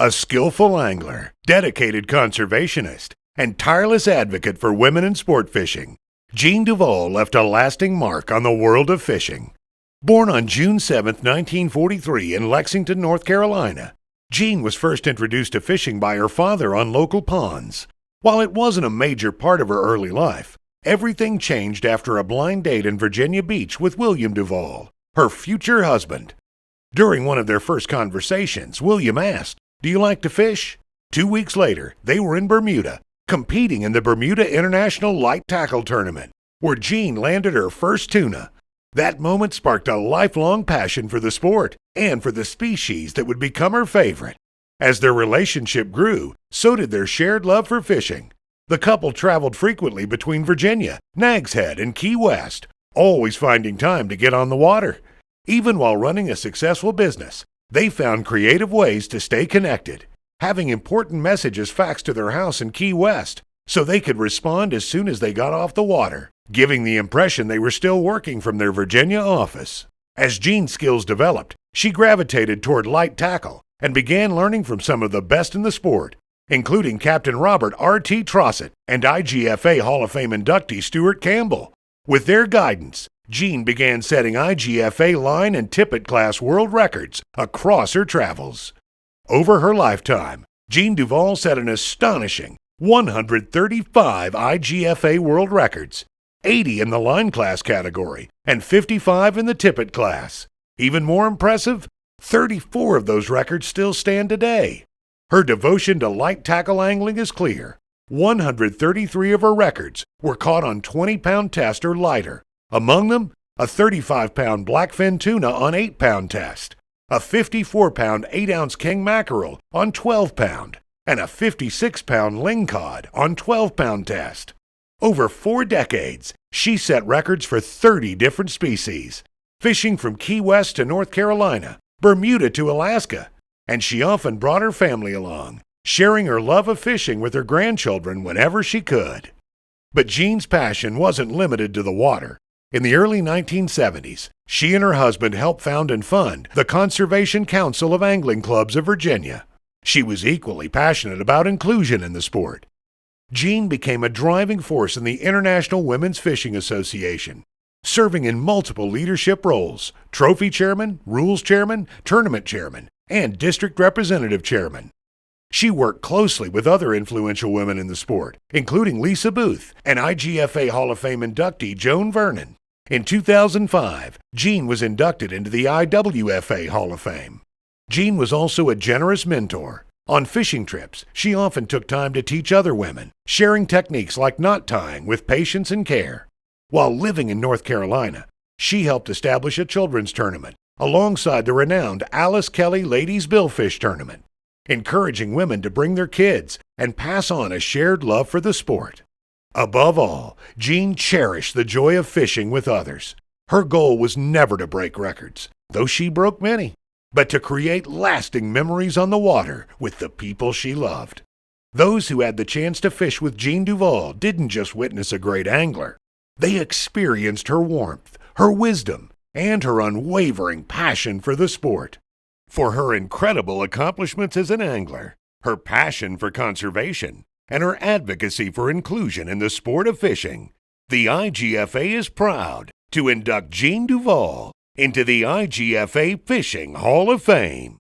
A skillful angler, dedicated conservationist, and tireless advocate for women in sport fishing, Jean DuVal left a lasting mark on the world of fishing. Born on June 7, 1943 in Lexington, North Carolina, Jean was first introduced to fishing by her father on local ponds. While it wasn't a major part of her early life, everything changed after a blind date in Virginia Beach with William DuVal, her future husband. During one of their first conversations, William asked, "Do you like to fish?" 2 weeks later, they were in Bermuda, competing in the Bermuda International Light Tackle Tournament, where Jean landed her first tuna. That moment sparked a lifelong passion for the sport and for the species that would become her favorite. As their relationship grew, so did their shared love for fishing. The couple traveled frequently between Virginia, Nags Head, and Key West, always finding time to get on the water. Even while running a successful business, they found creative ways to stay connected, having important messages faxed to their house in Key West so they could respond as soon as they got off the water, giving the impression they were still working from their Virginia office. As Jean's skills developed, she gravitated toward light tackle and began learning from some of the best in the sport, including Captain Robert R.T. Trossett and IGFA Hall of Fame inductee Stuart Campbell. With their guidance, Jean began setting IGFA line and tippet class world records across her travels. Over her lifetime, Jean DuVal set an astonishing 135 IGFA world records, 80 in the line class category, and 55 in the tippet class. Even more impressive, 34 of those records still stand today. Her devotion to light tackle angling is clear. 133 of her records were caught on 20-pound test or lighter. Among them, a 35-pound blackfin tuna on 8-pound test, a 54-pound 8-ounce king mackerel on 12-pound, and a 56-pound lingcod on 12-pound test. Over 4 decades, she set records for 30 different species, fishing from Key West to North Carolina, Bermuda to Alaska, and she often brought her family along, sharing her love of fishing with her grandchildren whenever she could. But Jean's passion wasn't limited to the water. In the early 1970s, she and her husband helped found and fund the Conservation Council of Angling Clubs of Virginia. She was equally passionate about inclusion in the sport. Jean became a driving force in the International Women's Fishing Association, serving in multiple leadership roles: trophy chairman, rules chairman, tournament chairman, and district representative chairman. She worked closely with other influential women in the sport, including Lisa Booth and IGFA Hall of Fame inductee Joan Vernon. In 2005, Jean was inducted into the IWFA Hall of Fame. Jean was also a generous mentor. On fishing trips, she often took time to teach other women, sharing techniques like knot tying with patience and care. While living in North Carolina, she helped establish a children's tournament alongside the renowned Alice Kelly Ladies Billfish Tournament, encouraging women to bring their kids and pass on a shared love for the sport. Above all, Jean cherished the joy of fishing with others. Her goal was never to break records, though she broke many, but to create lasting memories on the water with the people she loved. Those who had the chance to fish with Jean DuVal didn't just witness a great angler. They experienced her warmth, her wisdom, and her unwavering passion for the sport. For her incredible accomplishments as an angler, her passion for conservation, and her advocacy for inclusion in the sport of fishing, the IGFA is proud to induct Jean DuVal into the IGFA Fishing Hall of Fame.